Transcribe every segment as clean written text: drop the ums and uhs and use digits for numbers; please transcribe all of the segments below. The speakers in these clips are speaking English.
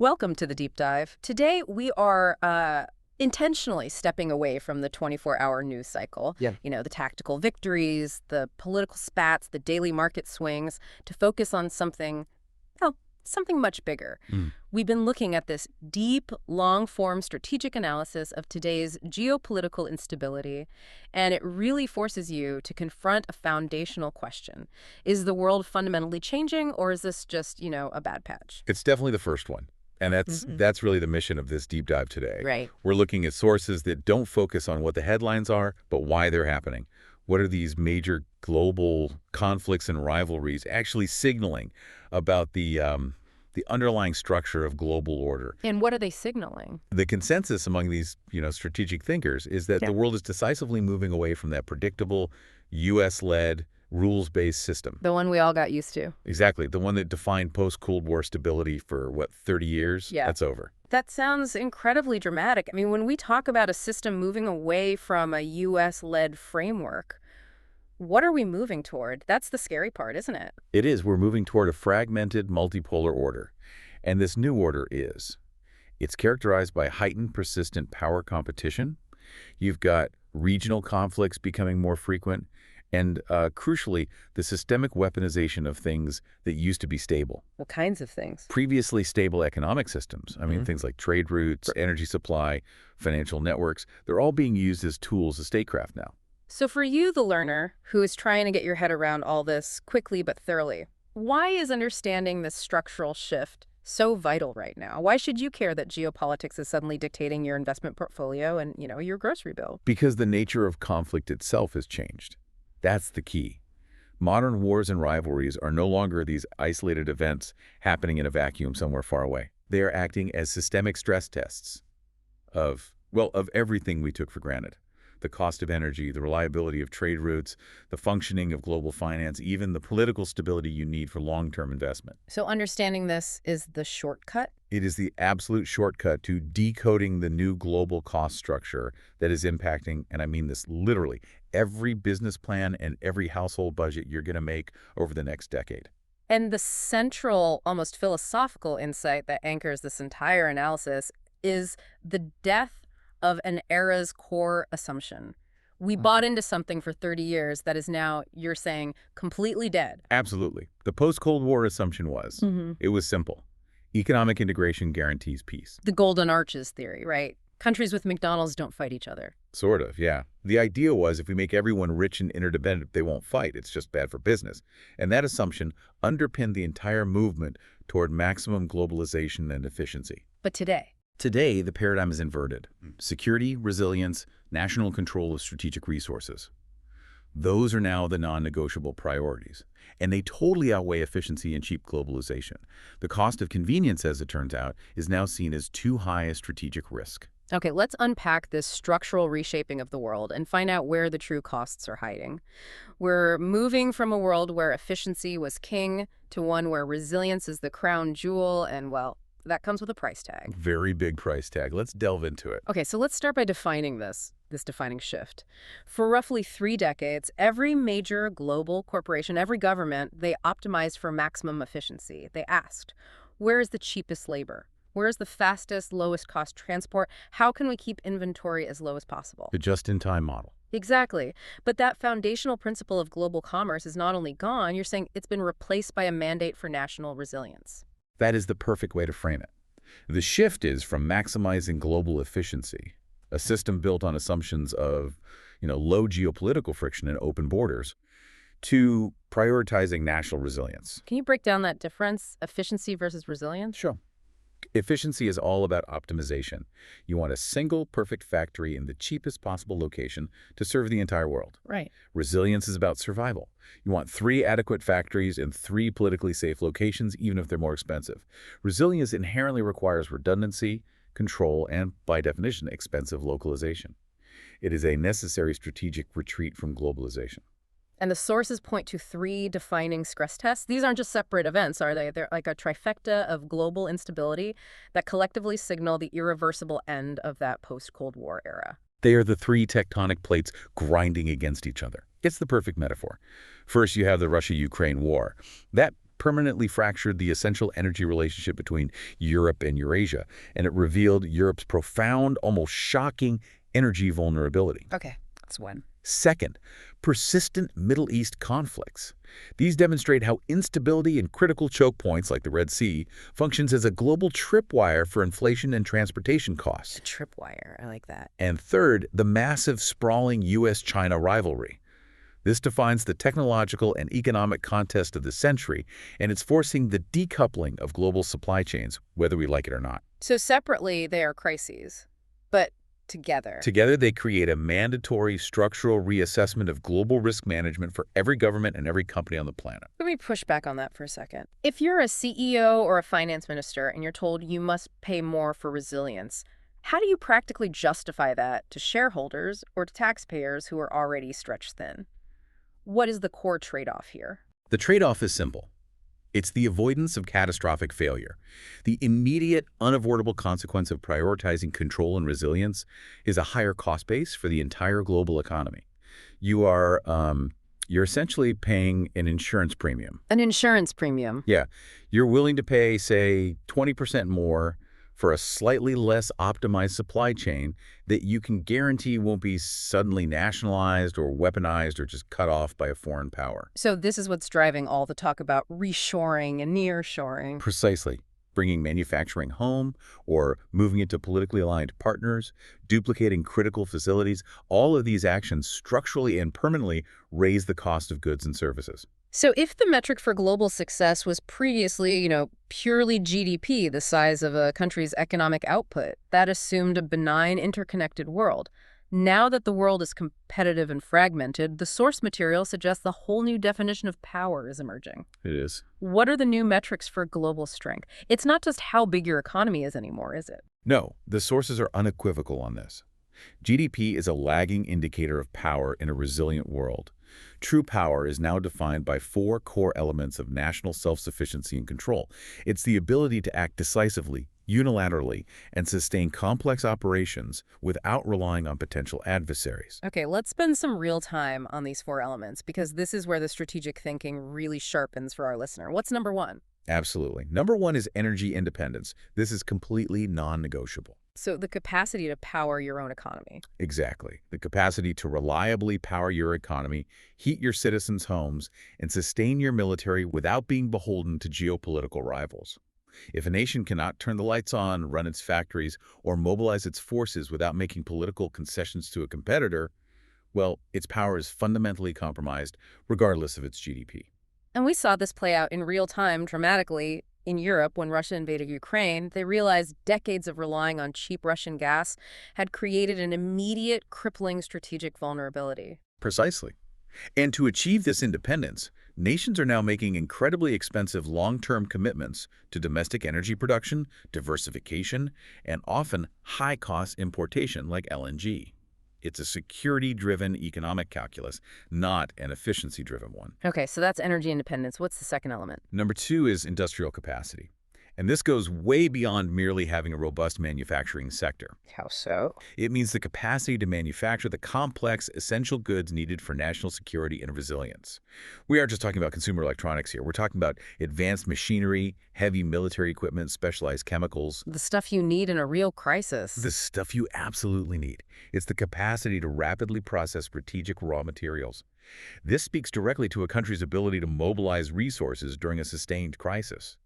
Welcome to the deep dive. Today we are intentionally stepping away from the 24-hour news cycle. Yeah. You know, the tactical victories, the political spats, the daily market swings, to focus on something, well, something much bigger. Mm. We've been looking at this deep, long-form strategic analysis of today's geopolitical instability, and it really forces you to confront a foundational question. Is the world fundamentally changing, or is this just, a bad patch? It's definitely the first one. And that's Mhm. that's really the mission of this deep dive today. Right. We're looking at sources that don't focus on what the headlines are, but why they're happening. What are these major global conflicts and rivalries actually signaling about the underlying structure of global order? And what are they signaling? The consensus among these, strategic thinkers is that Yeah. the world is decisively moving away from that predictable, U.S.-led, rules-based system. The one we all got used to. Exactly. The one that defined post-Cold War stability for, 30 years? Yeah. That's over. That sounds incredibly dramatic. I mean, when we talk about a system moving away from a U.S.-led framework, what are we moving toward? That's the scary part, isn't it? It is. We're moving toward a fragmented multipolar order. And this new order it's characterized by heightened, persistent power competition. You've got regional conflicts becoming more frequent. And crucially, the systemic weaponization of things that used to be stable. What kinds of things? Previously stable economic systems, Mhm. things like trade routes, energy supply, financial networks, they're all being used as tools of statecraft now. So for you, the learner, who is trying to get your head around all this quickly but thoroughly, why is understanding this structural shift so vital right now? Why should you care that geopolitics is suddenly dictating your investment portfolio and, your grocery bill? Because the nature of conflict itself has changed. That's the key. Modern wars and rivalries are no longer these isolated events happening in a vacuum somewhere far away. They are acting as systemic stress tests of everything we took for granted. The cost of energy, the reliability of trade routes, the functioning of global finance, even the political stability you need for long-term investment. So understanding this is the shortcut? It is the absolute shortcut to decoding the new global cost structure that is impacting, and I mean this literally, every business plan and every household budget you're going to make over the next decade. And the central, almost philosophical insight that anchors this entire analysis is the death of an era's core assumption. We bought into something for 30 years that is now, you're saying, completely dead. Absolutely. The post-Cold War assumption was, it was simple. Economic integration guarantees peace. The Golden Arches theory, right? Countries with McDonald's don't fight each other. Sort of, yeah. The idea was if we make everyone rich and interdependent, they won't fight. It's just bad for business. And that assumption underpinned the entire movement toward maximum globalization and efficiency. But today? Today, the paradigm is inverted. Security, resilience, national control of strategic resources. Those are now the non-negotiable priorities. And they totally outweigh efficiency and cheap globalization. The cost of convenience, as it turns out, is now seen as too high a strategic risk. Okay, let's unpack this structural reshaping of the world and find out where the true costs are hiding. We're moving from a world where efficiency was king to one where resilience is the crown jewel, and, well, that comes with a price tag. Very big price tag. Let's delve into it. Okay, so let's start by defining this defining shift. For roughly 3 decades, every major global corporation, every government, they optimized for maximum efficiency. They asked, where is the cheapest labor? Where is the fastest, lowest cost transport? How can we keep inventory as low as possible? The just-in-time model. Exactly. But that foundational principle of global commerce is not only gone, you're saying it's been replaced by a mandate for national resilience. That is the perfect way to frame it. The shift is from maximizing global efficiency, a system built on assumptions of, low geopolitical friction and open borders, to prioritizing national resilience. Can you break down that difference, efficiency versus resilience? Sure. Efficiency is all about optimization. You want a single perfect factory in the cheapest possible location to serve the entire world. Right. Resilience is about survival. You want 3 adequate factories in 3 politically safe locations, even if they're more expensive. Resilience inherently requires redundancy, control, and, by definition, expensive localization. It is a necessary strategic retreat from globalization. And the sources point to 3 defining stress tests. These aren't just separate events, are they? They're like a trifecta of global instability that collectively signal the irreversible end of that post-Cold War era. They are the 3 tectonic plates grinding against each other. It's the perfect metaphor. First, you have the Russia-Ukraine war. That permanently fractured the essential energy relationship between Europe and Eurasia, and it revealed Europe's profound, almost shocking energy vulnerability. Okay, that's one. Second, persistent Middle East conflicts. These demonstrate how instability in critical choke points like the Red Sea functions as a global tripwire for inflation and transportation costs. A tripwire, I like that. And third, the massive, sprawling U.S.-China rivalry. This defines the technological and economic contest of the century, and it's forcing the decoupling of global supply chains, whether we like it or not. So separately, they are crises, but together. Together, they create a mandatory structural reassessment of global risk management for every government and every company on the planet. Let me push back on that for a second. If you're a CEO or a finance minister and you're told you must pay more for resilience, how do you practically justify that to shareholders or to taxpayers who are already stretched thin? What is the core trade-off here? The trade-off is simple. It's the avoidance of catastrophic failure. The immediate, unavoidable consequence of prioritizing control and resilience is a higher cost base for the entire global economy. You're essentially paying an insurance premium. An insurance premium. Yeah, you're willing to pay, say, 20% more for a slightly less optimized supply chain that you can guarantee won't be suddenly nationalized or weaponized or just cut off by a foreign power. So this is what's driving all the talk about reshoring and nearshoring. Precisely. Bringing manufacturing home or moving it to politically aligned partners, duplicating critical facilities, all of these actions structurally and permanently raise the cost of goods and services. So if the metric for global success was previously, purely GDP, the size of a country's economic output, that assumed a benign, interconnected world. Now that the world is competitive and fragmented, the source material suggests a whole new definition of power is emerging. It is. What are the new metrics for global strength? It's not just how big your economy is anymore, is it? No, the sources are unequivocal on this. GDP is a lagging indicator of power in a resilient world. True power is now defined by 4 core elements of national self-sufficiency and control. It's the ability to act decisively, unilaterally, and sustain complex operations without relying on potential adversaries. Okay, let's spend some real time on these 4 elements because this is where the strategic thinking really sharpens for our listener. What's number 1? Absolutely. Number 1 is energy independence. This is completely non-negotiable. So the capacity to power your own economy. Exactly. The capacity to reliably power your economy, heat your citizens' homes, and sustain your military without being beholden to geopolitical rivals. If a nation cannot turn the lights on, run its factories, or mobilize its forces without making political concessions to a competitor, well, its power is fundamentally compromised, regardless of its GDP. And we saw this play out in real time dramatically in Europe when Russia invaded Ukraine. They realized decades of relying on cheap Russian gas had created an immediate, crippling strategic vulnerability. Precisely. And to achieve this independence, nations are now making incredibly expensive long-term commitments to domestic energy production, diversification, and often high-cost importation like LNG. It's a security-driven economic calculus, not an efficiency-driven one. Okay, so that's energy independence. What's the second element? Number 2 is industrial capacity. And this goes way beyond merely having a robust manufacturing sector. How so? It means the capacity to manufacture the complex, essential goods needed for national security and resilience. We aren't just talking about consumer electronics here. We're talking about advanced machinery, heavy military equipment, specialized chemicals. The stuff you need in a real crisis. The stuff you absolutely need. It's the capacity to rapidly process strategic raw materials. This speaks directly to a country's ability to mobilize resources during a sustained crisis.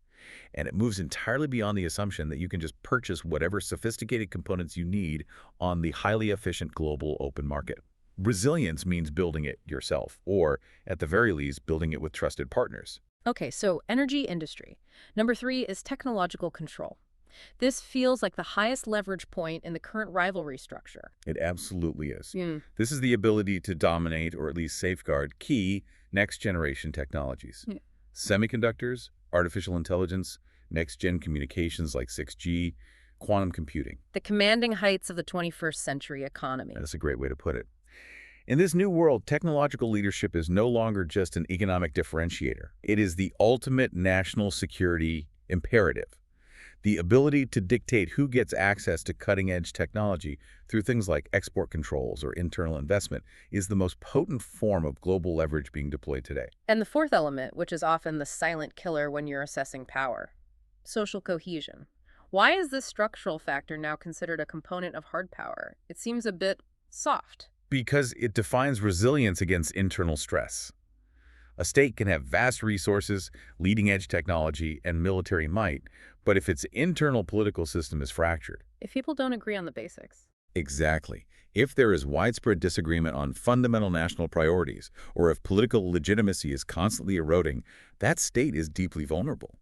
And it moves entirely beyond the assumption that you can just purchase whatever sophisticated components you need on the highly efficient global open market. Resilience means building it yourself, or, at the very least, building it with trusted partners. Okay, so energy industry. Number 3 is technological control. This feels like the highest leverage point in the current rivalry structure. It absolutely is. This is the ability to dominate, or at least safeguard, key next-generation technologies. Semiconductors, artificial intelligence, next-gen communications like 6G, quantum computing. The commanding heights of the 21st century economy. That's a great way to put it. In this new world, technological leadership is no longer just an economic differentiator. It is the ultimate national security imperative. The ability to dictate who gets access to cutting-edge technology through things like export controls or internal investment is the most potent form of global leverage being deployed today. And the fourth element, which is often the silent killer when you're assessing power, social cohesion. Why is this structural factor now considered a component of hard power? It seems a bit soft. Because it defines resilience against internal stress. A state can have vast resources, leading-edge technology, and military might, but if its internal political system is fractured. If people don't agree on the basics. Exactly. If there is widespread disagreement on fundamental national priorities, or if political legitimacy is constantly eroding, that state is deeply vulnerable.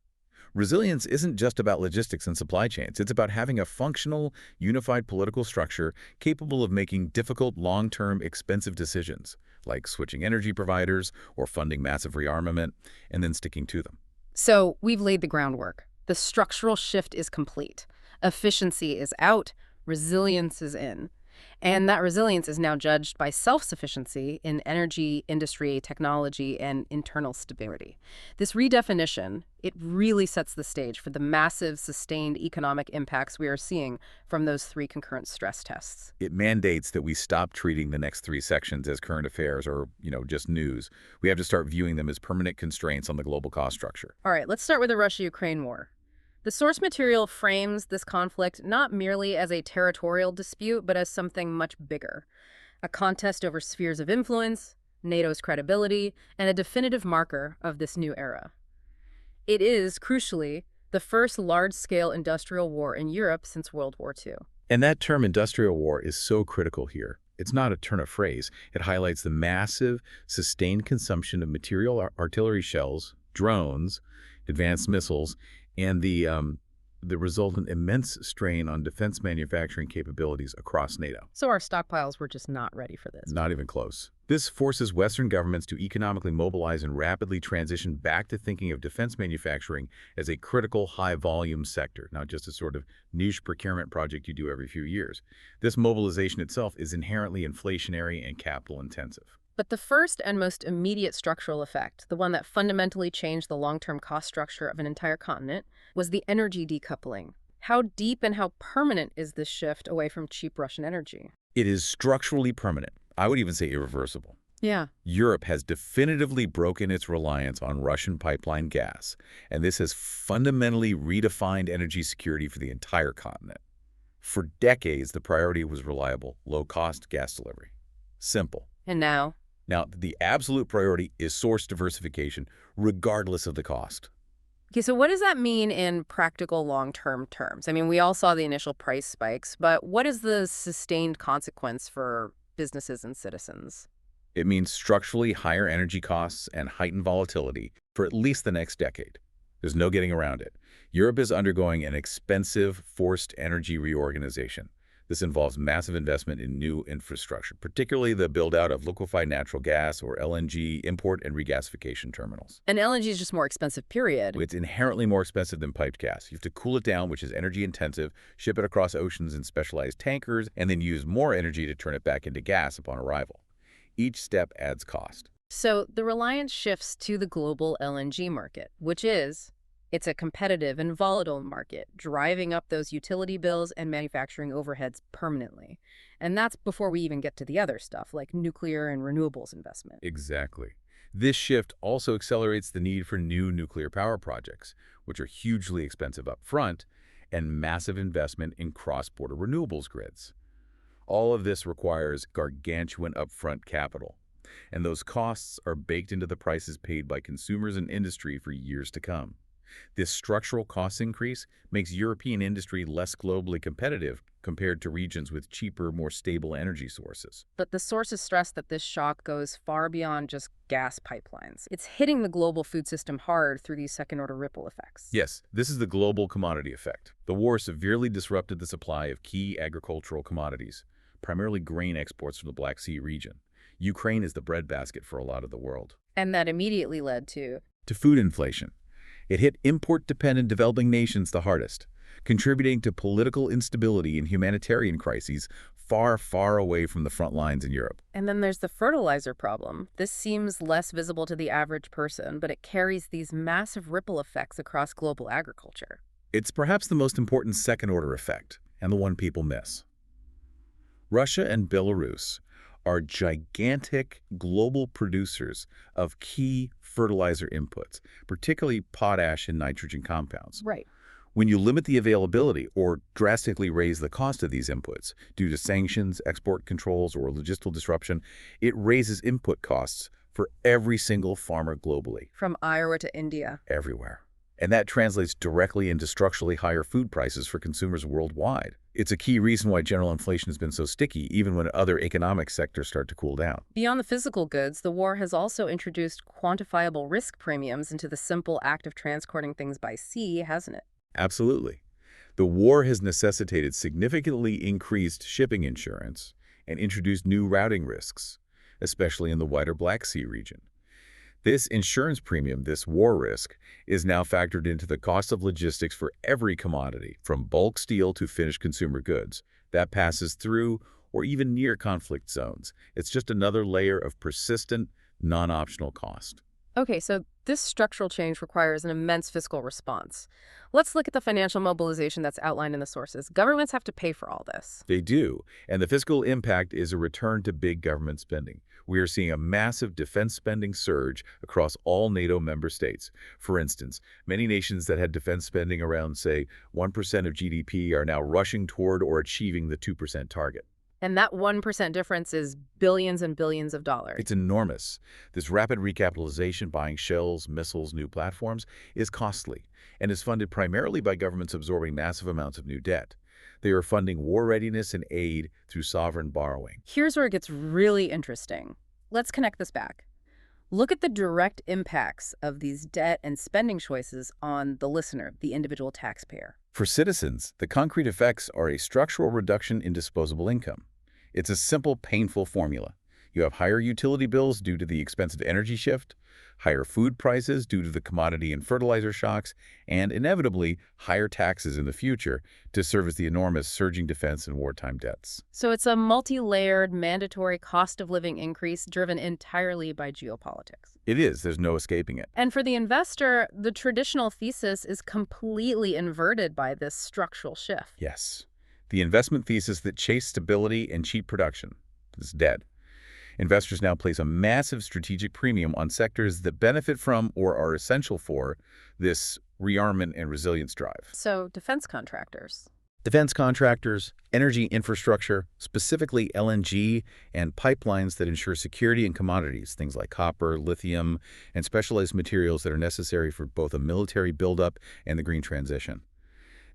Resilience isn't just about logistics and supply chains. It's about having a functional, unified political structure capable of making difficult, long-term, expensive decisions, like switching energy providers or funding massive rearmament, and then sticking to them. So we've laid the groundwork. The structural shift is complete. Efficiency is out, resilience is in. And that resilience is now judged by self-sufficiency in energy, industry, technology, and internal stability. This redefinition, it really sets the stage for the massive, sustained economic impacts we are seeing from those three concurrent stress tests. It mandates that we stop treating the next three sections as current affairs or, just news. We have to start viewing them as permanent constraints on the global cost structure. All right, let's start with the Russia-Ukraine war. The source material frames this conflict not merely as a territorial dispute, but as something much bigger. A contest over spheres of influence, NATO's credibility, and a definitive marker of this new era. It is, crucially, the first large-scale industrial war in Europe since World War II. And that term industrial war is so critical here. It's not a turn of phrase. It highlights the massive, sustained consumption of material artillery shells, drones, advanced missiles, and the resultant immense strain on defense manufacturing capabilities across NATO. So our stockpiles were just not ready for this. Not even close. This forces Western governments to economically mobilize and rapidly transition back to thinking of defense manufacturing as a critical, high-volume sector, not just a sort of niche procurement project you do every few years. This mobilization itself is inherently inflationary and capital-intensive. But the first and most immediate structural effect, the one that fundamentally changed the long-term cost structure of an entire continent, was the energy decoupling. How deep and how permanent is this shift away from cheap Russian energy? It is structurally permanent. I would even say irreversible. Yeah. Europe has definitively broken its reliance on Russian pipeline gas, and this has fundamentally redefined energy security for the entire continent. For decades, the priority was reliable, low-cost gas delivery. Simple. And now? Now, the absolute priority is source diversification, regardless of the cost. Okay, so what does that mean in practical long-term terms? I mean, we all saw the initial price spikes, but what is the sustained consequence for businesses and citizens? It means structurally higher energy costs and heightened volatility for at least the next decade. There's no getting around it. Europe is undergoing an expensive, forced energy reorganization. This involves massive investment in new infrastructure, particularly the build-out of liquefied natural gas or LNG import and regasification terminals. And LNG is just more expensive, period. It's inherently more expensive than piped gas. You have to cool it down, which is energy intensive, ship it across oceans in specialized tankers, and then use more energy to turn it back into gas upon arrival. Each step adds cost. So the reliance shifts to the global LNG market, which is, it's a competitive and volatile market, driving up those utility bills and manufacturing overheads permanently. And that's before we even get to the other stuff, like nuclear and renewables investment. Exactly. This shift also accelerates the need for new nuclear power projects, which are hugely expensive up front, and massive investment in cross-border renewables grids. All of this requires gargantuan upfront capital, and those costs are baked into the prices paid by consumers and industry for years to come. This structural cost increase makes European industry less globally competitive compared to regions with cheaper, more stable energy sources. But the sources stress that this shock goes far beyond just gas pipelines. It's hitting the global food system hard through these second-order ripple effects. Yes, this is the global commodity effect. The war severely disrupted the supply of key agricultural commodities, primarily grain exports from the Black Sea region. Ukraine is the breadbasket for a lot of the world. And that immediately led to food inflation. It hit import-dependent developing nations the hardest, contributing to political instability and humanitarian crises far, far away from the front lines in Europe. And then there's the fertilizer problem. This seems less visible to the average person, but it carries these massive ripple effects across global agriculture. It's perhaps the most important second-order effect, and the one people miss. Russia and Belarus are gigantic global producers of key fertilizer inputs, particularly potash and nitrogen compounds. Right. When you limit the availability or drastically raise the cost of these inputs due to sanctions, export controls, or logistical disruption, it raises input costs for every single farmer globally, From Iowa to India. everywhere. And that translates directly into structurally higher food prices for consumers worldwide. It's a key reason why general inflation has been so sticky, even when other economic sectors start to cool down. Beyond the physical goods, the war has also introduced quantifiable risk premiums into the simple act of transporting things by sea, hasn't it? Absolutely. The war has necessitated significantly increased shipping insurance and introduced new routing risks, especially in the wider Black Sea region. This insurance premium, this war risk, is now factored into the cost of logistics for every commodity, from bulk steel to finished consumer goods, that passes through or even near conflict zones. It's just another layer of persistent, non-optional cost. Okay, so this structural change requires an immense fiscal response. Let's look at the financial mobilization that's outlined in the sources. Governments have to pay for all this. They do, and the fiscal impact is a return to big government spending. We are seeing a massive defense spending surge across all NATO member states. For instance, many nations that had defense spending around, say, 1% of GDP are now rushing toward or achieving the 2% target. And that 1% difference is billions and billions of dollars. It's enormous. This rapid recapitalization, buying shells, missiles, new platforms, is costly and is funded primarily by governments absorbing massive amounts of new debt. They are funding war readiness and aid through sovereign borrowing. Here's where it gets really interesting. Let's connect this back. Look at the direct impacts of these debt and spending choices on the listener, the individual taxpayer. For citizens, the concrete effects are a structural reduction in disposable income. It's a simple, painful formula. You have higher utility bills due to the expensive energy shift, higher food prices due to the commodity and fertilizer shocks, and inevitably higher taxes in the future to service the enormous surging defense and wartime debts. So it's a multi-layered, mandatory cost of living increase driven entirely by geopolitics. It is. There's no escaping it. And for the investor, the traditional thesis is completely inverted by this structural shift. Yes. The investment thesis that chased stability and cheap production is dead. Investors now place a massive strategic premium on sectors that benefit from or are essential for this rearmament and resilience drive. So defense contractors. Defense contractors, energy infrastructure, specifically LNG, and pipelines that ensure security in commodities, things like copper, lithium, and specialized materials that are necessary for both a military buildup and the green transition.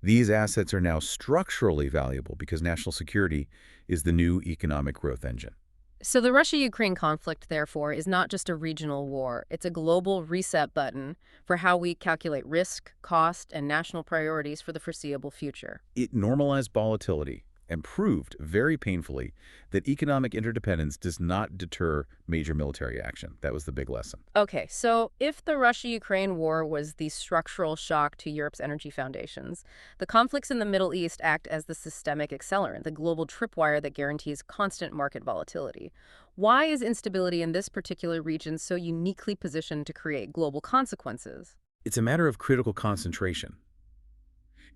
These assets are now structurally valuable because national security is the new economic growth engine. So the Russia-Ukraine conflict, therefore, is not just a regional war. It's a global reset button for how we calculate risk, cost, and national priorities for the foreseeable future. It normalized volatility and proved very painfully that economic interdependence does not deter major military action. That was the big lesson. Okay, so if the Russia-Ukraine war was the structural shock to Europe's energy foundations, the conflicts in the Middle East act as the systemic accelerant, the global tripwire that guarantees constant market volatility. Why is instability in this particular region so uniquely positioned to create global consequences? It's a matter of critical concentration.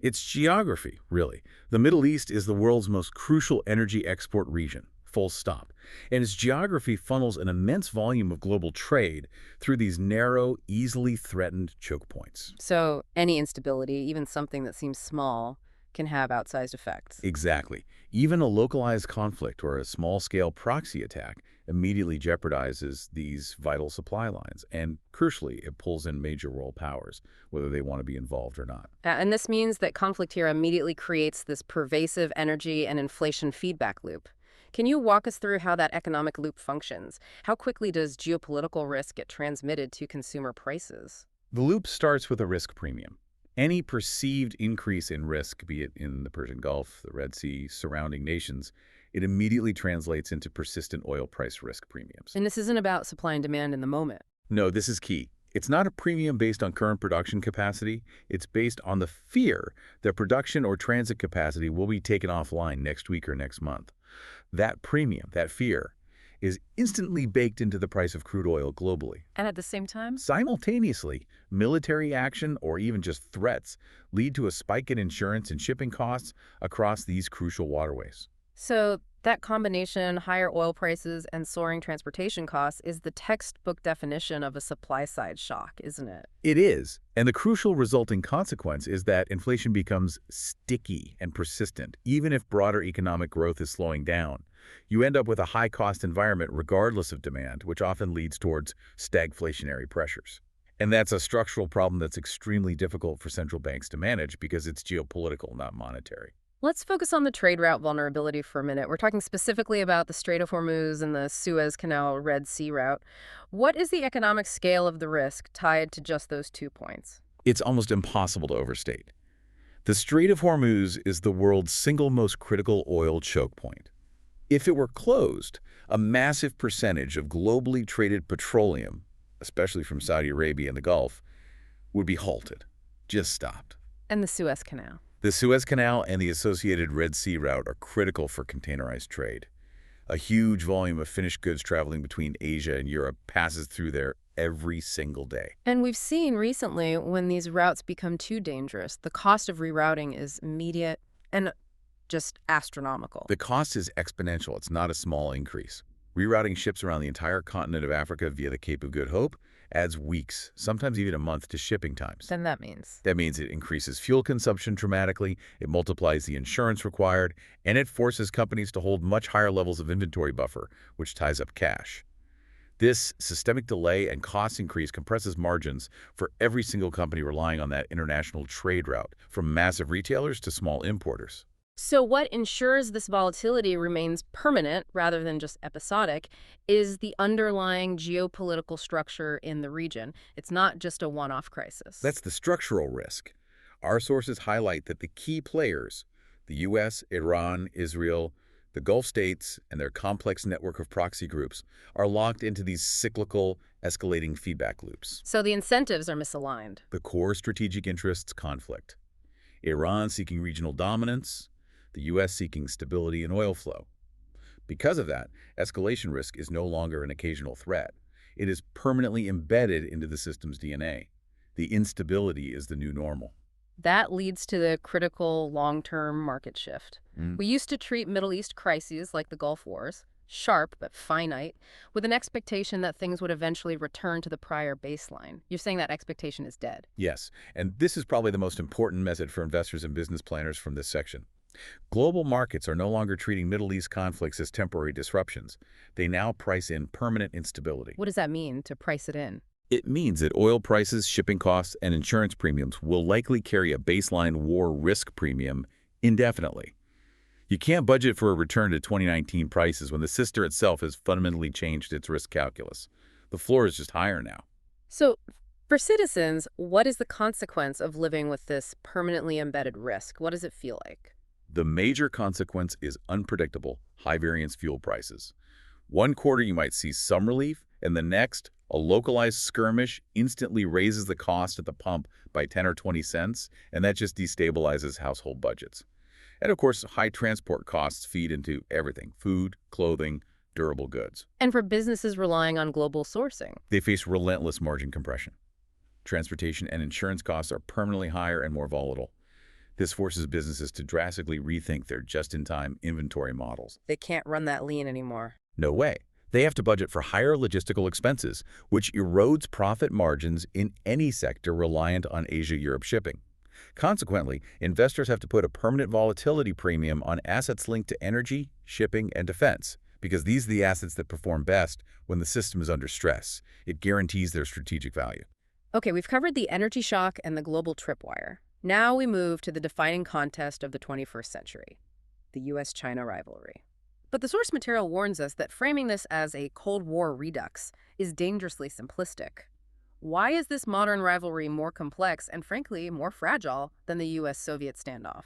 It's geography, really. The Middle East is the world's most crucial energy export region, full stop. And its geography funnels an immense volume of global trade through these narrow, easily threatened choke points. So any instability, even something that seems small, can have outsized effects. Exactly. Even a localized conflict or a small-scale proxy attack immediately jeopardizes these vital supply lines. And crucially, it pulls in major world powers, whether they want to be involved or not. And this means that conflict here immediately creates this pervasive energy and inflation feedback loop. Can you walk us through how that economic loop functions? How quickly does geopolitical risk get transmitted to consumer prices? The loop starts with a risk premium. Any perceived increase in risk, be it in the Persian Gulf, the Red Sea, surrounding nations, it immediately translates into persistent oil price risk premiums. And this isn't about supply and demand in the moment. No, this is key. It's not a premium based on current production capacity. It's based on the fear that production or transit capacity will be taken offline next week or next month. That premium, that fear, is instantly baked into the price of crude oil globally. And at the same time? Simultaneously, military action or even just threats lead to a spike in insurance and shipping costs across these crucial waterways. So that combination, higher oil prices and soaring transportation costs, is the textbook definition of a supply-side shock, isn't it? It is, and the crucial resulting consequence is that inflation becomes sticky and persistent, even if broader economic growth is slowing down. You end up with a high-cost environment regardless of demand, which often leads towards stagflationary pressures. And that's a structural problem that's extremely difficult for central banks to manage because it's geopolitical, not monetary. Let's focus on the trade route vulnerability for a minute. We're talking specifically about the Strait of Hormuz and the Suez Canal Red Sea route. What is the economic scale of the risk tied to just those 2 points? It's almost impossible to overstate. The Strait of Hormuz is the world's single most critical oil choke point. If it were closed, a massive percentage of globally traded petroleum, especially from Saudi Arabia and the Gulf, would be halted, just stopped. And the Suez Canal. The Suez Canal and the associated Red Sea route are critical for containerized trade. A huge volume of finished goods traveling between Asia and Europe passes through there every single day. And we've seen recently when these routes become too dangerous, the cost of rerouting is immediate and just astronomical. The cost is exponential. It's not a small increase. Rerouting ships around the entire continent of Africa via the Cape of Good Hope adds weeks, sometimes even a month, to shipping times. Then that means? That means it increases fuel consumption dramatically, it multiplies the insurance required, and it forces companies to hold much higher levels of inventory buffer, which ties up cash. This systemic delay and cost increase compresses margins for every single company relying on that international trade route, from massive retailers to small importers. So what ensures this volatility remains permanent rather than just episodic is the underlying geopolitical structure in the region. It's not just a one-off crisis. That's the structural risk. Our sources highlight that the key players, the U.S., Iran, Israel, the Gulf states, and their complex network of proxy groups, are locked into these cyclical, escalating feedback loops. So the incentives are misaligned. The core strategic interests conflict. Iran seeking regional dominance, the U.S. seeking stability in oil flow. Because of that, escalation risk is no longer an occasional threat. It is permanently embedded into the system's DNA. The instability is the new normal. That leads to the critical long-term market shift. We used to treat Middle East crises like the Gulf Wars, sharp but finite, with an expectation that things would eventually return to the prior baseline. You're saying that expectation is dead. Yes, and this is probably the most important message for investors and business planners from this section. Global markets are no longer treating Middle East conflicts as temporary disruptions. They now price in permanent instability. What does that mean, to price it in? It means that oil prices, shipping costs, and insurance premiums will likely carry a baseline war risk premium indefinitely. You can't budget for a return to 2019 prices when the system itself has fundamentally changed its risk calculus. The floor is just higher now. So, for citizens, what is the consequence of living with this permanently embedded risk? What does it feel like? The major consequence is unpredictable, high-variance fuel prices. One quarter you might see some relief, and the next, a localized skirmish instantly raises the cost at the pump by 10 or 20 cents, and that just destabilizes household budgets. And of course, high transport costs feed into everything: food, clothing, durable goods. And for businesses relying on global sourcing? They face relentless margin compression. Transportation and insurance costs are permanently higher and more volatile. This forces businesses to drastically rethink their just-in-time inventory models. They can't run that lean anymore. No way. They have to budget for higher logistical expenses, which erodes profit margins in any sector reliant on Asia-Europe shipping. Consequently, investors have to put a permanent volatility premium on assets linked to energy, shipping, and defense, because these are the assets that perform best when the system is under stress. It guarantees their strategic value. Okay, we've covered the energy shock and the global tripwire. Now we move to the defining contest of the 21st century, the U.S.-China rivalry. But the source material warns us that framing this as a Cold War redux is dangerously simplistic. Why is this modern rivalry more complex and, frankly, more fragile than the U.S.-Soviet standoff?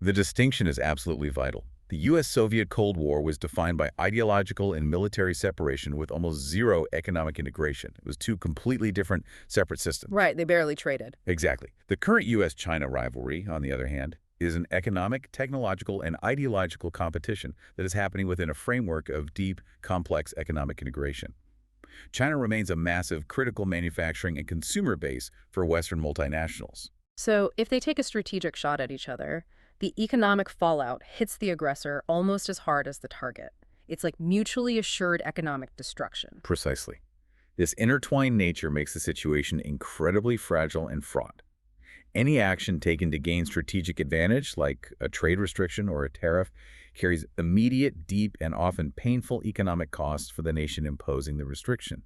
The distinction is absolutely vital. The U.S.-Soviet Cold War was defined by ideological and military separation with almost zero economic integration. It was two completely different, separate systems. Right, they barely traded. Exactly. The current U.S.-China rivalry, on the other hand, is an economic, technological, and ideological competition that is happening within a framework of deep, complex economic integration. China remains a massive, critical manufacturing and consumer base for Western multinationals. So, if they take a strategic shot at each other, the economic fallout hits the aggressor almost as hard as the target. It's like mutually assured economic destruction. Precisely. This intertwined nature makes the situation incredibly fragile and fraught. Any action taken to gain strategic advantage, like a trade restriction or a tariff, carries immediate, deep, and often painful economic costs for the nation imposing the restriction.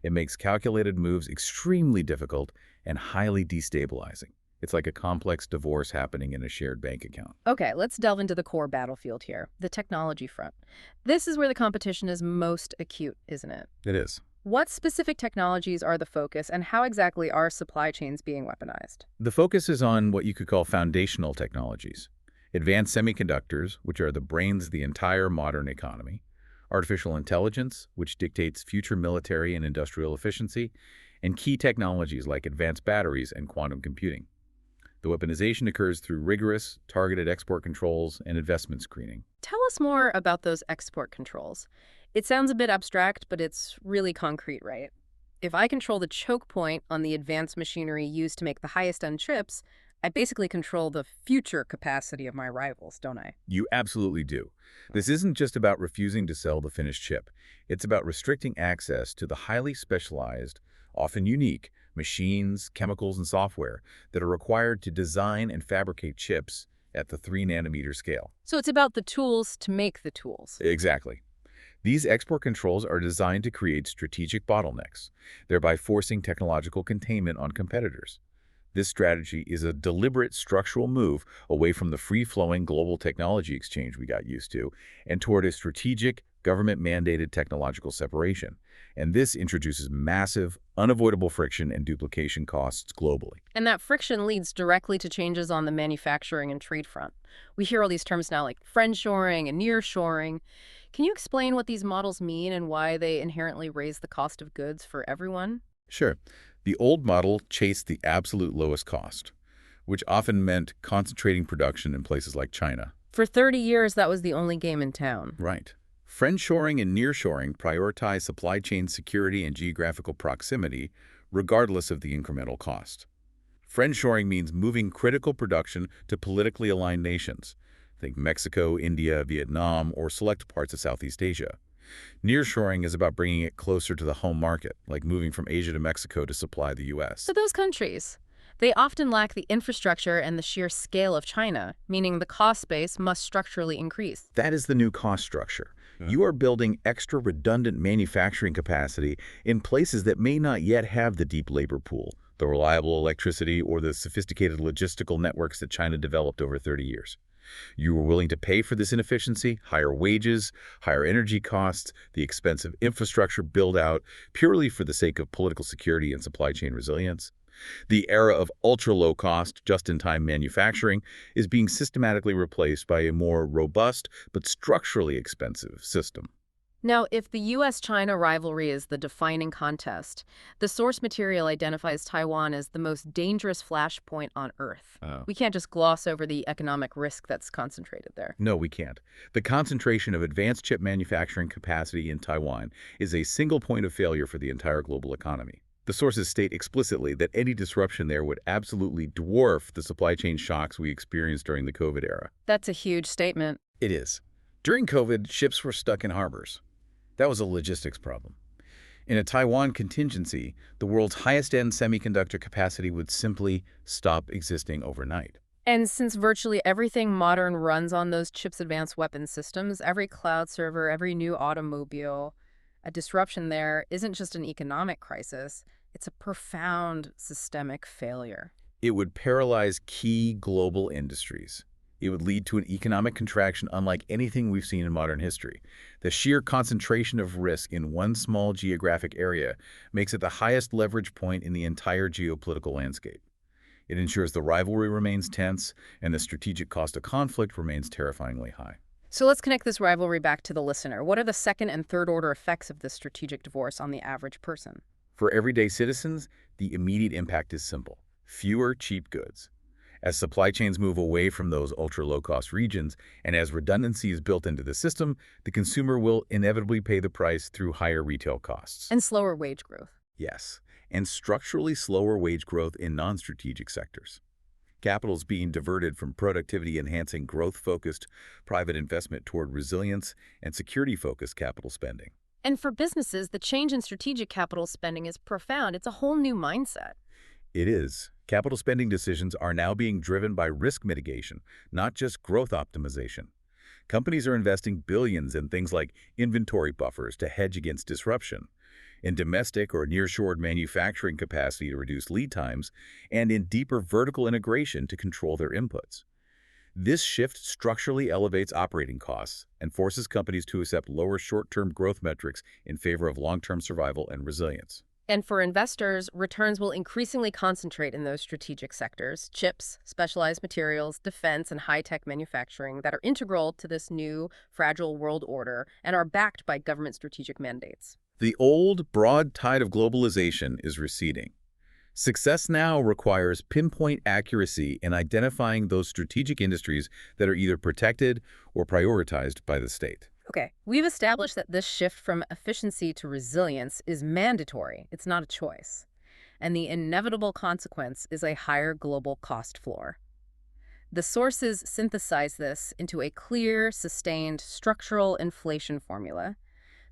It makes calculated moves extremely difficult and highly destabilizing. It's like a complex divorce happening in a shared bank account. Okay, let's delve into the core battlefield here, the technology front. This is where the competition is most acute, isn't it? It is. What specific technologies are the focus, and how exactly are supply chains being weaponized? The focus is on what you could call foundational technologies. Advanced semiconductors, which are the brains of the entire modern economy, artificial intelligence, which dictates future military and industrial efficiency, and key technologies like advanced batteries and quantum computing. The weaponization occurs through rigorous, targeted export controls and investment screening. Tell us more about those export controls. It sounds a bit abstract, but it's really concrete, right? If I control the choke point on the advanced machinery used to make the highest-end chips, I basically control the future capacity of my rivals, don't I? You absolutely do. This isn't just about refusing to sell the finished chip. It's about restricting access to the highly specialized, often unique, machines, chemicals, and software that are required to design and fabricate chips at the 3-nanometer scale. So it's about the tools to make the tools. Exactly. These export controls are designed to create strategic bottlenecks, thereby forcing technological containment on competitors. This strategy is a deliberate structural move away from the free-flowing global technology exchange we got used to and toward a strategic, government-mandated technological separation. And this introduces massive, unavoidable friction and duplication costs globally. And that friction leads directly to changes on the manufacturing and trade front. We hear all these terms now like friendshoring and nearshoring. Can you explain what these models mean and why they inherently raise the cost of goods for everyone? Sure. The old model chased the absolute lowest cost, which often meant concentrating production in places like China. For 30 years, that was the only game in town. Right. Friendshoring and nearshoring prioritize supply chain security and geographical proximity, regardless of the incremental cost. Friendshoring means moving critical production to politically aligned nations. Think Mexico, India, Vietnam, or select parts of Southeast Asia. Nearshoring is about bringing it closer to the home market, like moving from Asia to Mexico to supply the U.S. So those countries, they often lack the infrastructure and the sheer scale of China, meaning the cost base must structurally increase. That is the new cost structure. You are building extra redundant manufacturing capacity in places that may not yet have the deep labor pool, the reliable electricity, or the sophisticated logistical networks that China developed over 30 years. You are willing to pay for this inefficiency, higher wages, higher energy costs, the expensive infrastructure build-out, purely for the sake of political security and supply chain resilience. The era of ultra-low-cost, just-in-time manufacturing is being systematically replaced by a more robust but structurally expensive system. Now, if the U.S.-China rivalry is the defining contest, the source material identifies Taiwan as the most dangerous flashpoint on Earth. Oh. We can't just gloss over the economic risk that's concentrated there. No, we can't. The concentration of advanced chip manufacturing capacity in Taiwan is a single point of failure for the entire global economy. The sources state explicitly that any disruption there would absolutely dwarf the supply chain shocks we experienced during the COVID era. That's a huge statement. It is. During COVID, ships were stuck in harbors. That was a logistics problem. In a Taiwan contingency, the world's highest-end semiconductor capacity would simply stop existing overnight. And since virtually everything modern runs on those chips' advanced weapon systems, every cloud server, every new automobile, a disruption there isn't just an economic crisis, it's a profound systemic failure. It would paralyze key global industries. It would lead to an economic contraction unlike anything we've seen in modern history. The sheer concentration of risk in one small geographic area makes it the highest leverage point in the entire geopolitical landscape. It ensures the rivalry remains tense and the strategic cost of conflict remains terrifyingly high. So let's connect this rivalry back to the listener. What are the second and third order effects of this strategic divorce on the average person? For everyday citizens, the immediate impact is simple: fewer cheap goods. As supply chains move away from those ultra-low-cost regions and as redundancy is built into the system, the consumer will inevitably pay the price through higher retail costs. And slower wage growth. Yes, and structurally slower wage growth in non-strategic sectors. Capital is being diverted from productivity-enhancing, growth-focused private investment toward resilience and security-focused capital spending. And for businesses, the change in strategic capital spending is profound. It's a whole new mindset. It is. Capital spending decisions are now being driven by risk mitigation, not just growth optimization. Companies are investing billions in things like inventory buffers to hedge against disruption, in domestic or nearshored manufacturing capacity to reduce lead times, and in deeper vertical integration to control their inputs. This shift structurally elevates operating costs and forces companies to accept lower short-term growth metrics in favor of long-term survival and resilience. And for investors, returns will increasingly concentrate in those strategic sectors, chips, specialized materials, defense, and high-tech manufacturing that are integral to this new, fragile world order and are backed by government strategic mandates. The old, broad tide of globalization is receding. Success now requires pinpoint accuracy in identifying those strategic industries that are either protected or prioritized by the state. Okay, we've established that this shift from efficiency to resilience is mandatory. It's not a choice. And the inevitable consequence is a higher global cost floor. The sources synthesize this into a clear, sustained, structural inflation formula.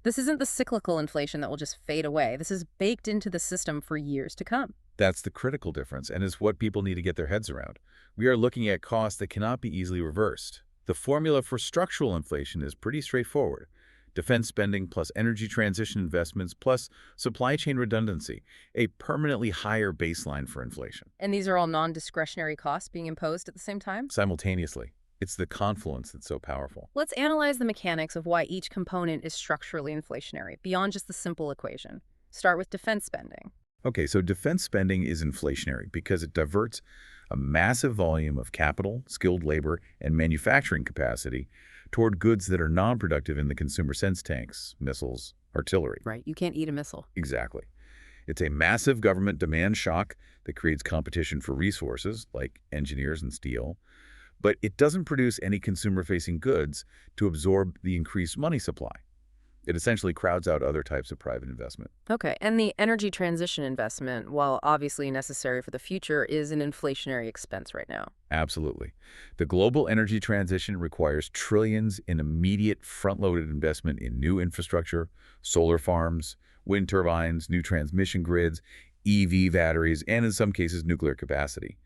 This isn't the cyclical inflation that will just fade away. This is baked into the system for years to come. That's the critical difference and is what people need to get their heads around. We are looking at costs that cannot be easily reversed. The formula for structural inflation is pretty straightforward. Defense spending plus energy transition investments plus supply chain redundancy, a permanently higher baseline for inflation. And these are all non-discretionary costs being imposed at the same time? Simultaneously, it's the confluence that's so powerful. Let's analyze the mechanics of why each component is structurally inflationary, beyond just the simple equation. Start with defense spending. Okay, so defense spending is inflationary because it diverts a massive volume of capital, skilled labor, and manufacturing capacity toward goods that are non-productive in the consumer sense: tanks, missiles, artillery. Right, you can't eat a missile. Exactly. It's a massive government demand shock that creates competition for resources, like engineers and steel, but it doesn't produce any consumer-facing goods to absorb the increased money supply. It essentially crowds out other types of private investment. Okay, and the energy transition investment, while obviously necessary for the future, is an inflationary expense right now. Absolutely. The global energy transition requires trillions in immediate front-loaded investment in new infrastructure, solar farms, wind turbines, new transmission grids, EV batteries, and in some cases, nuclear capacity.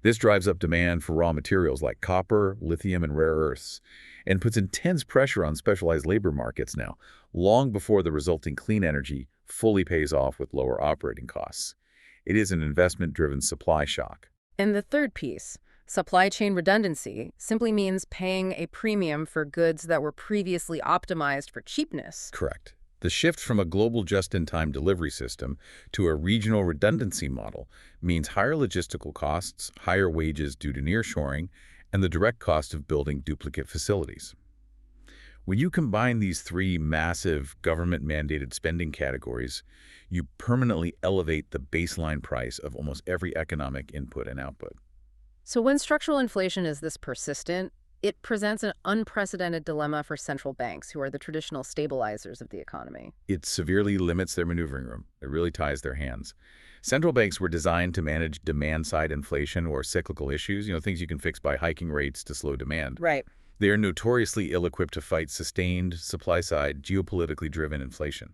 This drives up demand for raw materials like copper, lithium, and rare earths, and puts intense pressure on specialized labor markets now, long before the resulting clean energy fully pays off with lower operating costs. It is an investment-driven supply shock. And the third piece, supply chain redundancy, simply means paying a premium for goods that were previously optimized for cheapness. Correct. The shift from a global just-in-time delivery system to a regional redundancy model means higher logistical costs, higher wages due to nearshoring, and the direct cost of building duplicate facilities. When you combine these three massive government-mandated spending categories, you permanently elevate the baseline price of almost every economic input and output. So when structural inflation is this persistent, it presents an unprecedented dilemma for central banks, who are the traditional stabilizers of the economy. It severely limits their maneuvering room. It really ties their hands. Central banks were designed to manage demand-side inflation or cyclical issues, things you can fix by hiking rates to slow demand. Right. They are notoriously ill-equipped to fight sustained, supply-side, geopolitically driven inflation.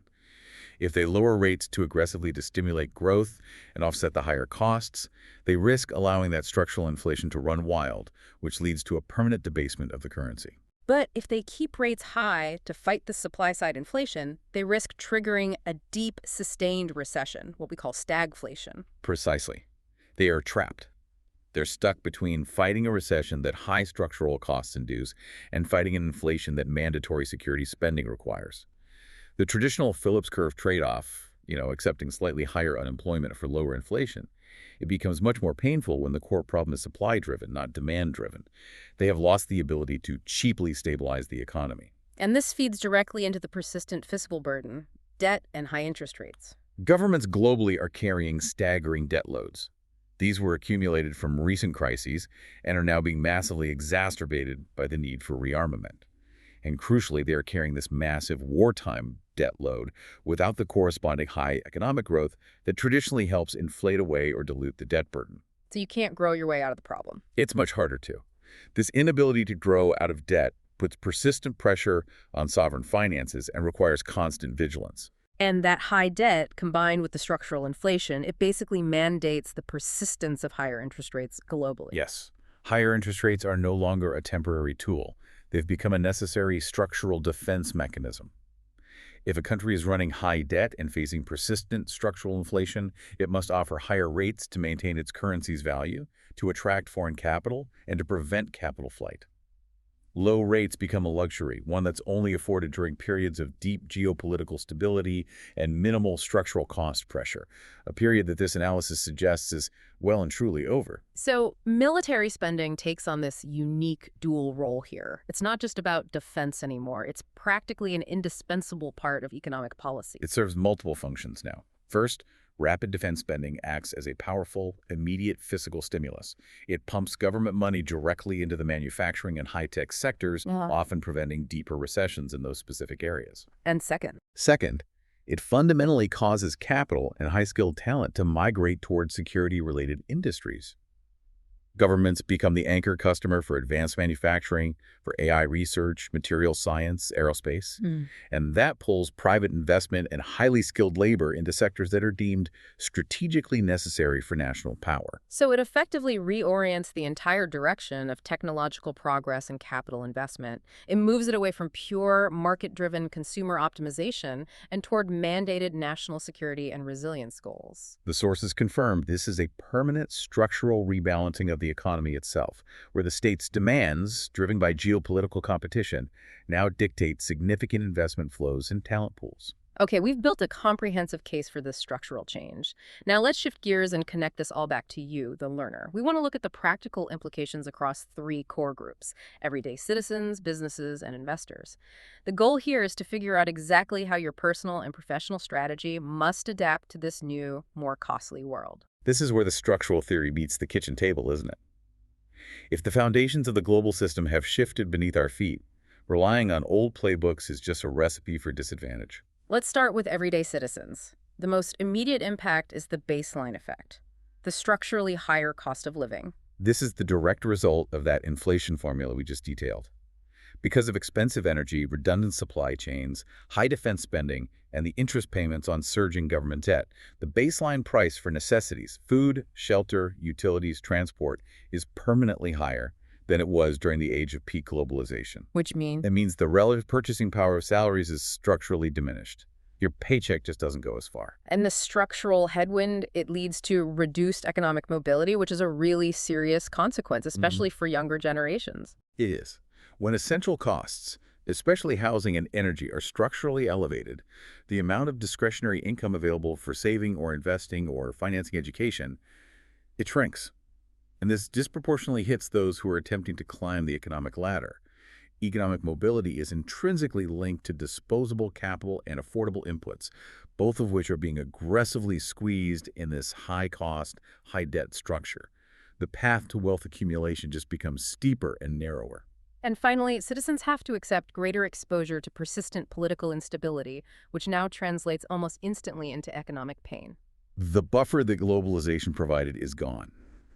If they lower rates too aggressively to stimulate growth and offset the higher costs, they risk allowing that structural inflation to run wild, which leads to a permanent debasement of the currency. But if they keep rates high to fight the supply-side inflation, they risk triggering a deep, sustained recession, what we call stagflation. Precisely. They are trapped. They're stuck between fighting a recession that high structural costs induce and fighting an inflation that mandatory security spending requires. The traditional Phillips curve trade-off, accepting slightly higher unemployment for lower inflation, it becomes much more painful when the core problem is supply-driven, not demand-driven. They have lost the ability to cheaply stabilize the economy. And this feeds directly into the persistent fiscal burden, debt, and high interest rates. Governments globally are carrying staggering debt loads. These were accumulated from recent crises and are now being massively exacerbated by the need for rearmament. And crucially, they are carrying this massive wartime debt load without the corresponding high economic growth that traditionally helps inflate away or dilute the debt burden. So you can't grow your way out of the problem. It's much harder to. This inability to grow out of debt puts persistent pressure on sovereign finances and requires constant vigilance. And that high debt, combined with the structural inflation, it basically mandates the persistence of higher interest rates globally. Yes, higher interest rates are no longer a temporary tool. They've become a necessary structural defense mechanism. If a country is running high debt and facing persistent structural inflation, it must offer higher rates to maintain its currency's value, to attract foreign capital, and to prevent capital flight. Low rates become a luxury, one that's only afforded during periods of deep geopolitical stability and minimal structural cost pressure, a period that this analysis suggests is well and truly over. So military spending takes on this unique dual role here. It's not just about defense anymore. It's practically an indispensable part of economic policy. It serves multiple functions now. First, rapid defense spending acts as a powerful, immediate fiscal stimulus. It pumps government money directly into the manufacturing and high-tech sectors, often preventing deeper recessions in those specific areas. And second, Second, it fundamentally causes capital and high-skilled talent to migrate towards security-related industries. Governments become the anchor customer for advanced manufacturing, for AI research, material science, aerospace. And that pulls private investment and highly skilled labor into sectors that are deemed strategically necessary for national power. So it effectively reorients the entire direction of technological progress and capital investment. It moves it away from pure market-driven consumer optimization and toward mandated national security and resilience goals. The sources confirm this is a permanent structural rebalancing of the economy itself, where the state's demands, driven by geopolitical competition, now dictate significant investment flows and talent pools. Okay, we've built a comprehensive case for this structural change. Now let's shift gears and connect this all back to you, the learner. We want to look at the practical implications across three core groups: everyday citizens, businesses, and investors. The goal here is to figure out exactly how your personal and professional strategy must adapt to this new, more costly world. This is where the structural theory meets the kitchen table, isn't it? If the foundations of the global system have shifted beneath our feet, relying on old playbooks is just a recipe for disadvantage. Let's start with everyday citizens. The most immediate impact is the baseline effect, the structurally higher cost of living. This is the direct result of that inflation formula we just detailed. Because of expensive energy, redundant supply chains, high defense spending, and the interest payments on surging government debt, the baseline price for necessities, food, shelter, utilities, transport, is permanently higher than it was during the age of peak globalization. Which means? It means the relative purchasing power of salaries is structurally diminished. Your paycheck just doesn't go as far. And the structural headwind, it leads to reduced economic mobility, which is a really serious consequence, especially for younger generations. It is. When essential costs, especially housing and energy, are structurally elevated, the amount of discretionary income available for saving or investing or financing education, it shrinks. And this disproportionately hits those who are attempting to climb the economic ladder. Economic mobility is intrinsically linked to disposable capital and affordable inputs, both of which are being aggressively squeezed in this high-cost, high-debt structure. The path to wealth accumulation just becomes steeper and narrower. And finally, citizens have to accept greater exposure to persistent political instability, which now translates almost instantly into economic pain. The buffer that globalization provided is gone.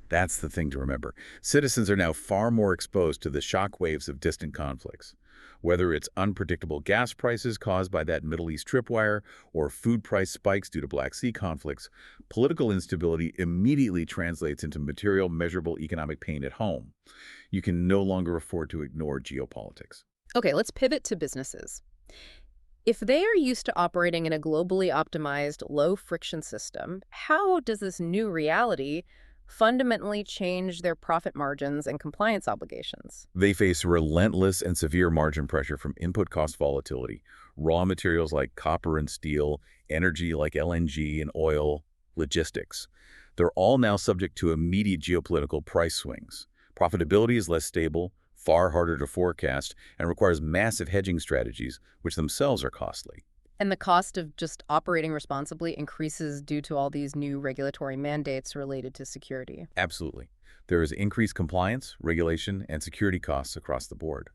That's the thing to remember. Citizens are now far more exposed to the shockwaves of distant conflicts. Whether it's unpredictable gas prices caused by that Middle East tripwire or food price spikes due to Black Sea conflicts, political instability immediately translates into material, measurable economic pain at home. You can no longer afford to ignore geopolitics. Okay, let's pivot to businesses. If they are used to operating in a globally optimized, low-friction system, how does this new reality fundamentally change their profit margins and compliance obligations? They face relentless and severe margin pressure from input cost volatility, raw materials like copper and steel, energy like LNG and oil, logistics. They're all now subject to immediate geopolitical price swings. Profitability is less stable, far harder to forecast, and requires massive hedging strategies, which themselves are costly. And the cost of just operating responsibly increases due to all these new regulatory mandates related to security. Absolutely. There is increased compliance, regulation, and security costs across the board.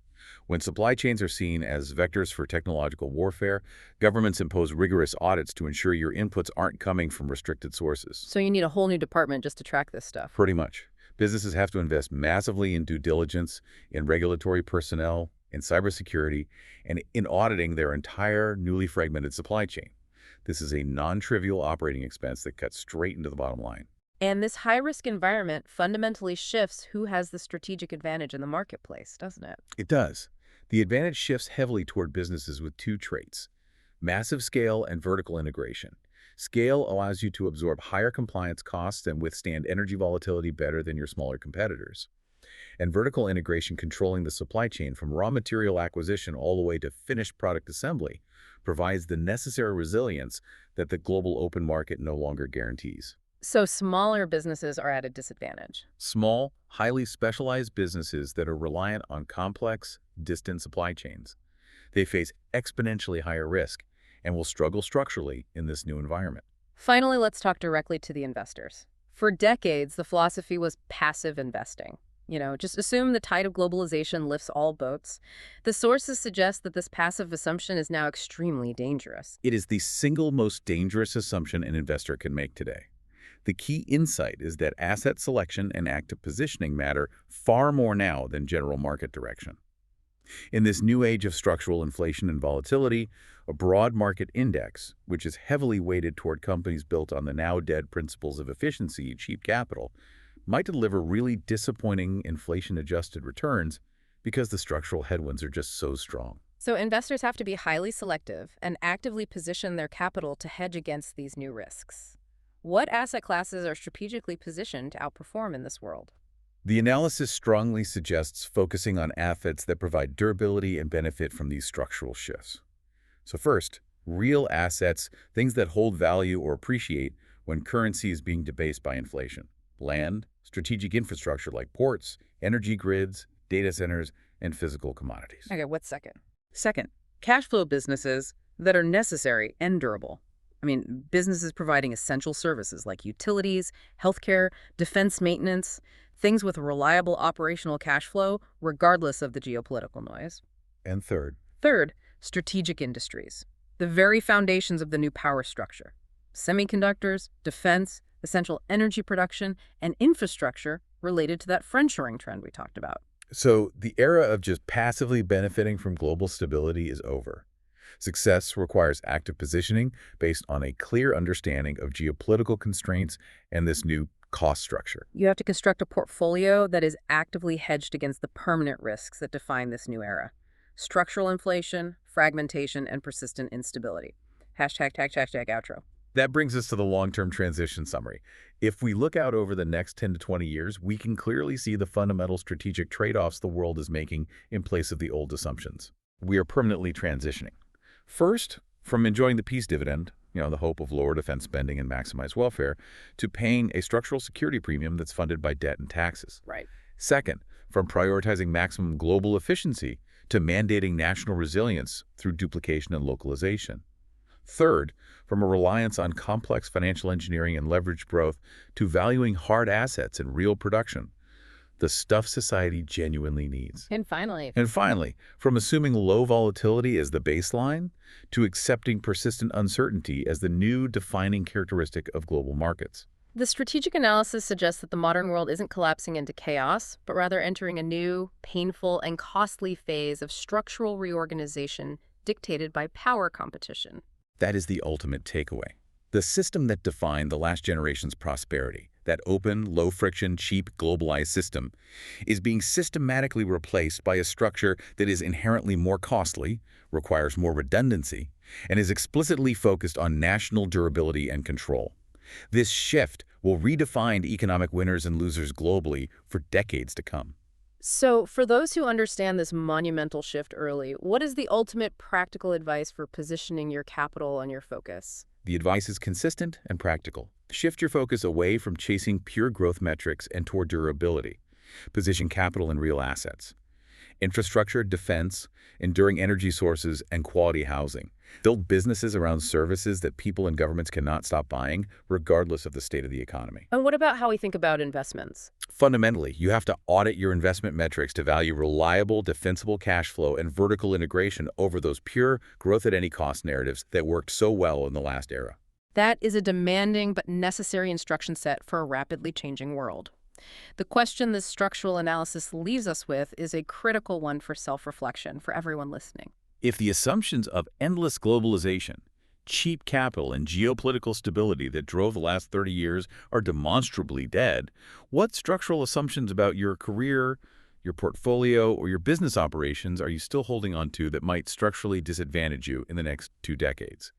When supply chains are seen as vectors for technological warfare, governments impose rigorous audits to ensure your inputs aren't coming from restricted sources. So you need a whole new department just to track this stuff. Pretty much. Businesses have to invest massively in due diligence, in regulatory personnel, in cybersecurity, and in auditing their entire newly fragmented supply chain. This is a non-trivial operating expense that cuts straight into the bottom line. And this high-risk environment fundamentally shifts who has the strategic advantage in the marketplace, doesn't it? It does. The advantage shifts heavily toward businesses with two traits: massive scale and vertical integration. Scale allows you to absorb higher compliance costs and withstand energy volatility better than your smaller competitors. And vertical integration, controlling the supply chain from raw material acquisition all the way to finished product assembly, provides the necessary resilience that the global open market no longer guarantees. So smaller businesses are at a disadvantage. Small, highly specialized businesses that are reliant on complex, distant supply chains. They face exponentially higher risk and will struggle structurally in this new environment. Finally, let's talk directly to the investors. For decades, the philosophy was passive investing. Just assume the tide of globalization lifts all boats. The sources suggest that this passive assumption is now extremely dangerous. It is the single most dangerous assumption an investor can make today. The key insight is that asset selection and active positioning matter far more now than general market direction. In this new age of structural inflation and volatility, a broad market index, which is heavily weighted toward companies built on the now-dead principles of efficiency, cheap capital, might deliver really disappointing inflation-adjusted returns because the structural headwinds are just so strong. So investors have to be highly selective and actively position their capital to hedge against these new risks. What asset classes are strategically positioned to outperform in this world? The analysis strongly suggests focusing on assets that provide durability and benefit from these structural shifts. So first, real assets, things that hold value or appreciate when currency is being debased by inflation. Land, strategic infrastructure like ports, energy grids, data centers, and physical commodities. Okay, what's second? Second, cash flow businesses that are necessary and durable. Businesses providing essential services like utilities, healthcare, defense maintenance, things with reliable operational cash flow, regardless of the geopolitical noise. And third, Strategic industries, the very foundations of the new power structure. Semiconductors, defense, essential energy production, and infrastructure related to that friendshoring trend we talked about. so the era of just passively benefiting from global stability is over. Success requires active positioning based on a clear understanding of geopolitical constraints and this new cost structure. You have to construct a portfolio that is actively hedged against the permanent risks that define this new era: structural inflation, fragmentation, and persistent instability. Hashtag outro. That brings us to the long-term transition summary. If we look out over the next 10 to 20 years, we can clearly see the fundamental strategic trade-offs the world is making in place of the old assumptions. We are permanently transitioning. First, from enjoying the peace dividend, the hope of lower defense spending and maximized welfare, to paying a structural security premium that's funded by debt and taxes. Right. Second, from prioritizing maximum global efficiency to mandating national resilience through duplication and localization. Third, from a reliance on complex financial engineering and leveraged growth to valuing hard assets and real production, the stuff society genuinely needs. And finally, And finally, from assuming low volatility as the baseline to accepting persistent uncertainty as the new defining characteristic of global markets. the strategic analysis suggests that the modern world isn't collapsing into chaos, but rather entering a new, painful, and costly phase of structural reorganization dictated by power competition. That is the ultimate takeaway. The system that defined the last generation's prosperity, that open, low-friction, cheap, globalized system, is being systematically replaced by a structure that is inherently more costly, requires more redundancy, and is explicitly focused on national durability and control. This shift will redefine economic winners and losers globally for decades to come. So, for those who understand this monumental shift early, what is the ultimate practical advice for positioning your capital and your focus? The advice is consistent and practical. Shift your focus away from chasing pure growth metrics and toward durability. Position capital in real assets. Infrastructure, defense, enduring energy sources, and quality housing. Build businesses around services that people and governments cannot stop buying, regardless of the state of the economy. And what about how we think about investments? Fundamentally, you have to audit your investment metrics to value reliable, defensible cash flow and vertical integration over those pure growth-at-any-cost narratives that worked so well in the last era. That is a demanding but necessary instruction set for a rapidly changing world. The question this structural analysis leaves us with is a critical one for self-reflection for everyone listening. If the assumptions of endless globalization, cheap capital, and geopolitical stability that drove the last 30 years are demonstrably dead, what structural assumptions about your career, your portfolio, or your business operations are you still holding on to that might structurally disadvantage you in the next 2 decades?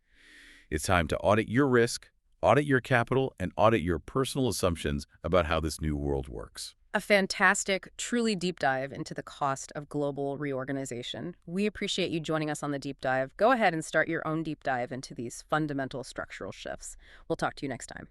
It's time to audit your risk, audit your capital, and audit your personal assumptions about how this new world works. A fantastic, truly deep dive into the cost of global reorganization. We appreciate you joining us on the deep dive. Go ahead and start your own deep dive into these fundamental structural shifts. We'll talk to you next time.